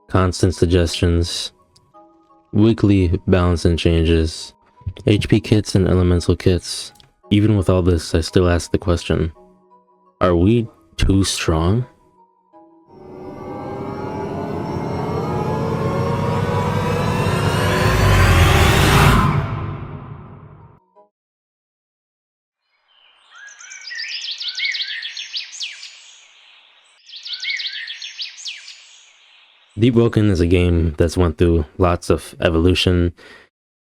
constant suggestions, weekly balance and changes, HP kits and elemental kits. Even with all this, I still ask the question, are we too strong? Deepwoken is a game that's went through lots of evolution.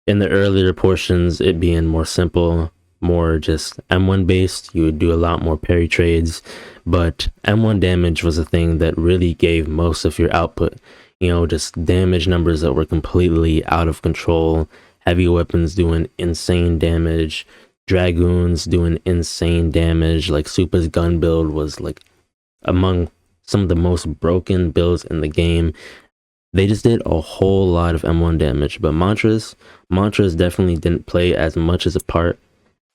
In the earlier portions, it being more simple, more just M1 based, you would do a lot more parry trades, but M1 damage was a thing that really gave most of your output. You know, just damage numbers that were completely out of control, heavy weapons doing insane damage, dragoons doing insane damage, like Supa's gun build was like among some of the most broken builds in the game. They just did a whole lot of M1 damage, but mantras definitely didn't play as much as a part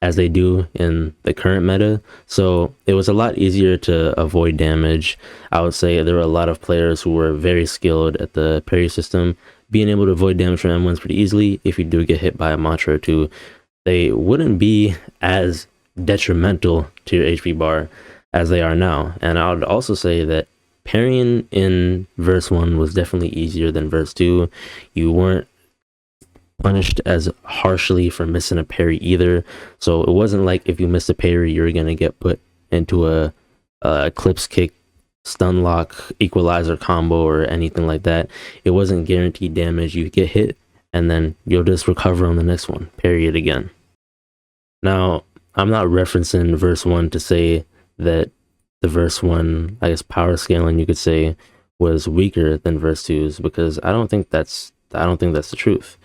as they do in the current meta, so it was a lot easier to avoid damage. I would say there were a lot of players who were very skilled at the parry system, being able to avoid damage from M1s pretty easily. If you do get hit by a mantra or two, they wouldn't be as detrimental to your HP bar as they are now. And I would also say that parrying in verse 1 was definitely easier than verse 2. You weren't punished as harshly for missing a parry either, so it wasn't like if you missed a parry you're gonna get put into a eclipse kick, stun lock, equalizer combo or anything like that. It wasn't guaranteed damage. You get hit and then you'll just recover on the next one, parry it again. Now, I'm not referencing verse 1 to say that the verse 1, I guess, power scaling, you could say, was weaker than verse 2's, because I don't think that's the truth.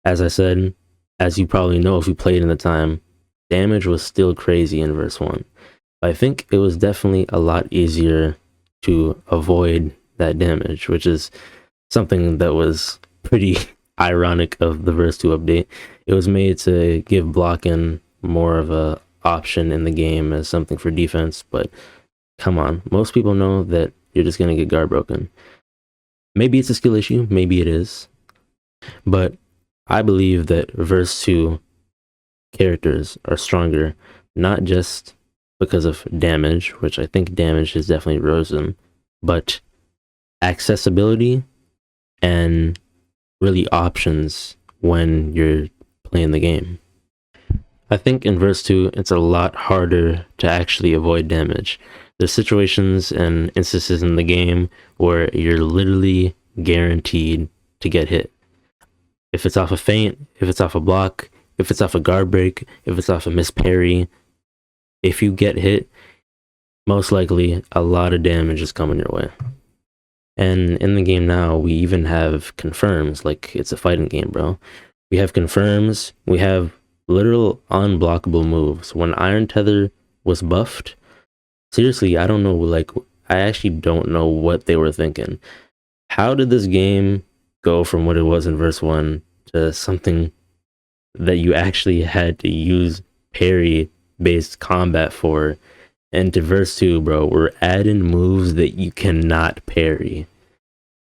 As I said, as you probably know if you played in the time, damage was still crazy in verse 1. But I think it was definitely a lot easier to avoid that damage, which is something that was pretty ironic of the verse 2 update. It was made to give blocking more of a option in the game as something for defense, but come on, most people know that you're just gonna get guard broken. Maybe it's a skill issue, maybe it is, but I believe that verse 2 characters are stronger, not just because of damage, which I think damage has definitely risen, but accessibility and really options when you're playing the game. I think in verse 2, it's a lot harder to actually avoid damage. There's situations and instances in the game where you're literally guaranteed to get hit. If it's off a feint, if it's off a block, if it's off a guard break, if it's off a miss parry, if you get hit, most likely a lot of damage is coming your way. And in the game now, we even have confirms, like it's a fighting game, bro. We have confirms, we have literal unblockable moves. When Iron Tether was buffed, seriously, I don't know, like, I actually don't know what they were thinking. How did this game go from what it was in verse 1 to something that you actually had to use parry-based combat for? And to verse 2, bro, we're adding moves that you cannot parry.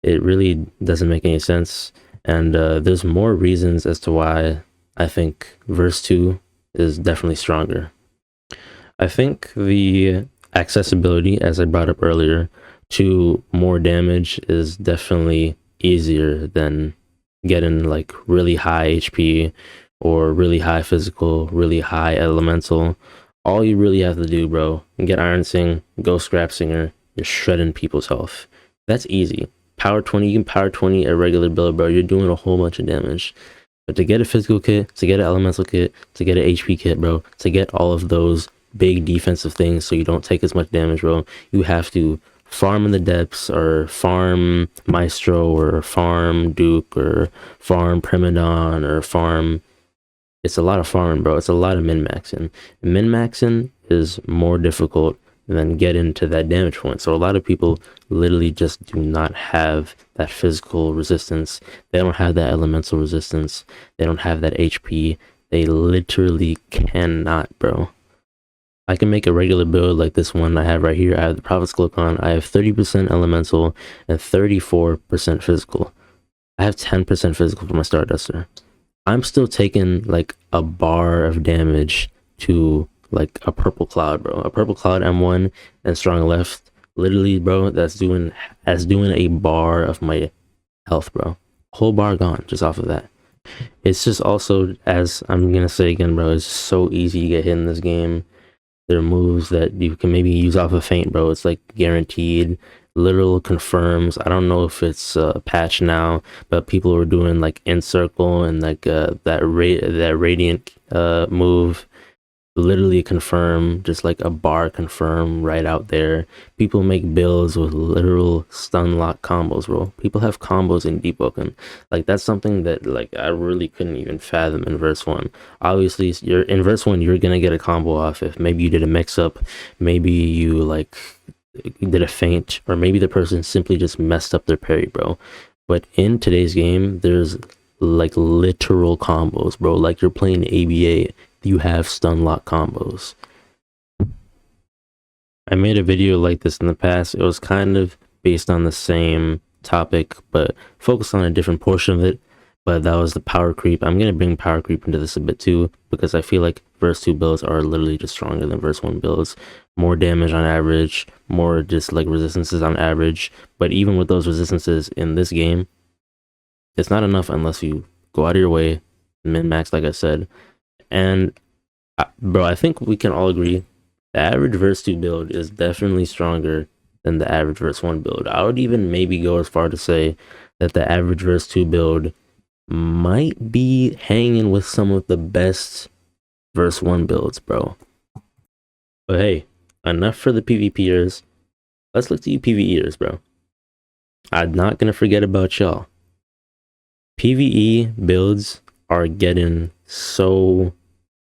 It really doesn't make any sense. And there's more reasons as to why I think verse 2 is definitely stronger. I think the accessibility, as I brought up earlier, to more damage is definitely easier than getting like really high HP or really high physical, really high elemental. All you really have to do, bro, get Iron Sing, go Scrap Singer, you're shredding people's health. That's easy. Power 20, you can power 20 a regular build, bro. You're doing a whole bunch of damage. But to get a physical kit, to get an elemental kit, to get an HP kit, bro, to get all of those big defensive things so you don't take as much damage, bro, you have to farm in the depths, or farm Maestro, or farm Duke, or farm Primadon, or farm... It's a lot of farming, bro. It's a lot of min-maxing. Min-maxing is more difficult than getting to that damage point. So a lot of people literally just do not have that physical resistance. They don't have that elemental resistance. They don't have that HP. They literally cannot, bro. I can make a regular build like this one I have right here. I have the Prophet's Cloak on. I have 30% elemental and 34% physical. I have 10% physical for my Star Duster. I'm still taking like a bar of damage to like a purple cloud, bro. A purple cloud M1 and strong left. Literally, bro, that's doing a bar of my health, bro. Whole bar gone just off of that. It's just also, as I'm gonna say again, bro, it's so easy to get hit in this game. There are moves that you can maybe use off of feint, bro. It's like guaranteed. Literal confirms. I don't know if it's patched now, but people were doing like encircle and like that radiant move. Literally confirm, just like a bar confirm right out there. People make builds with literal stun lock combos, bro. People have combos in Deepwoken. Like that's something that like I really couldn't even fathom in verse 1. Obviously, you're in verse 1, you're gonna get a combo off if maybe you did a mix up, maybe you like did a feint, or maybe the person simply just messed up their parry, bro. But in today's game, there's like literal combos, bro. Like you're playing ABA, you have stun lock combos. I made a video like this in the past. It was kind of based on the same topic, but focused on a different portion of it. But that was the power creep. I'm going to bring power creep into this a bit too, because I feel like verse 2 builds are literally just stronger than verse 1 builds. More damage on average, more just like resistances on average. But even with those resistances in this game, it's not enough unless you go out of your way, min-max like I said. And bro, I think we can all agree the average verse 2 build is definitely stronger than the average verse 1 build. I would even maybe go as far to say that the average verse 2 build might be hanging with some of the best verse 1 builds, bro. But hey, enough for the PvPers. Let's look to you PvEers, bro. I'm not gonna forget about y'all. PvE builds are getting so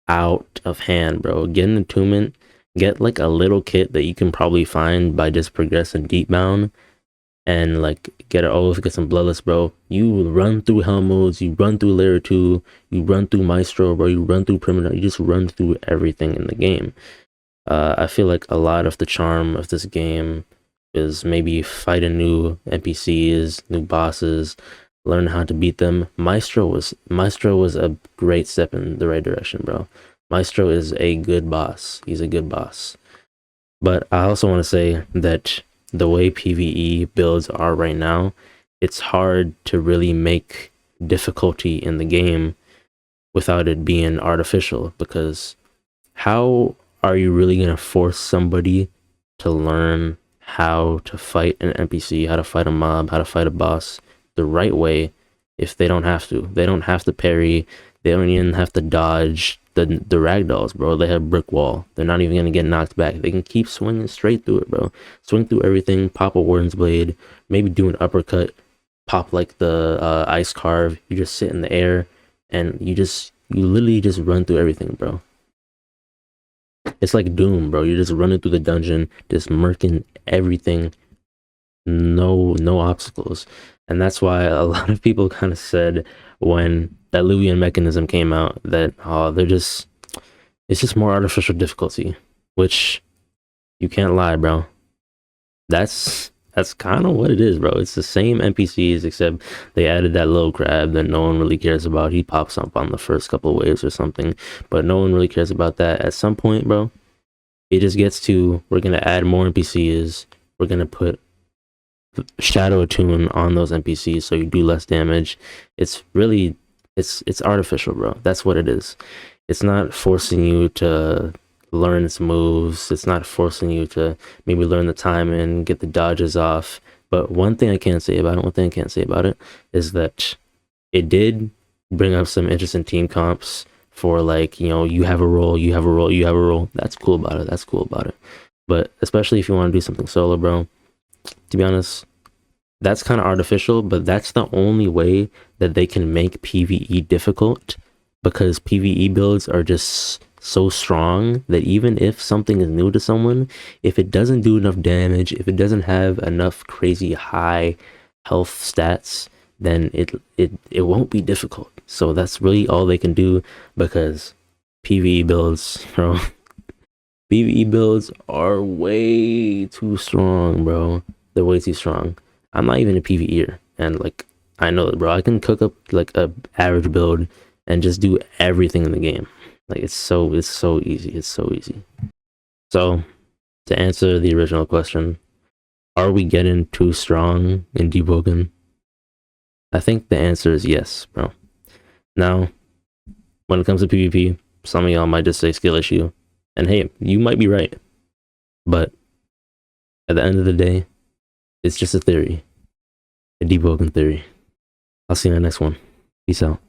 out of hand, bro. Get an attunement, get like a little kit that you can probably find by just progressing Deepbound, and like get an oath, get some bloodless, bro. You run through hell modes, you run through layer 2, you run through maestro, bro. You run through primitive, you just run through everything in the game. I feel like a lot of the charm of this game is maybe fighting new NPCs, new bosses, learn how to beat them. Maestro was a great step in the right direction, bro. Maestro is a good boss. He's a good boss. But I also want to say that the way PvE builds are right now, it's hard to really make difficulty in the game without it being artificial, because how are you really going to force somebody to learn how to fight an NPC, how to fight a mob, how to fight a boss the right way if they don't have to? They don't have to parry. They don't even have to dodge the ragdolls, bro. They have brick wall. They're not even gonna get knocked back. They can keep swinging straight through it, bro. Swing through everything. Pop a warden's blade. Maybe do an uppercut. Pop like the ice carve. You just sit in the air and you literally just run through everything, bro. It's like Doom, bro. You're just running through the dungeon, just murking everything. No obstacles. And that's why a lot of people kind of said when that Luvian mechanism came out that it's just more artificial difficulty, which you can't lie, bro. That's kind of what it is, bro. It's the same NPCs, except they added that little crab that no one really cares about. He pops up on the first couple of waves or something, but no one really cares about that. At some point, bro, it just gets to, we're gonna add more NPCs. We're gonna put shadow attune on those NPCs so you do less damage. It's really, it's artificial, bro. That's what it is. It's not forcing you to learn its moves. It's not forcing you to maybe learn the time and get the dodges off. But one thing I can't say about it is that it did bring up some interesting team comps for, like, you know, you have a role, you have a role, you have a role. That's cool about it. But especially if you want to do something solo, bro, to be honest, that's kind of artificial, but that's the only way that they can make PvE difficult, because PvE builds are just so strong that even if something is new to someone, if it doesn't do enough damage, if it doesn't have enough crazy high health stats, then it won't be difficult. So that's really all they can do, because PvE builds, bro, PvE builds are way too strong, bro. They're way too strong. I'm not even a PvEer, and like I know it, bro. I can cook up like a average build and just do everything in the game. Like it's so easy. It's so easy. So to answer the original question, are we getting too strong in Deepwoken? I think the answer is yes, bro. Now, when it comes to PvP, some of y'all might just say skill issue, and hey, you might be right, but at the end of the day, it's just a theory, a Deepwoken theory. I'll see you in the next one. Peace out.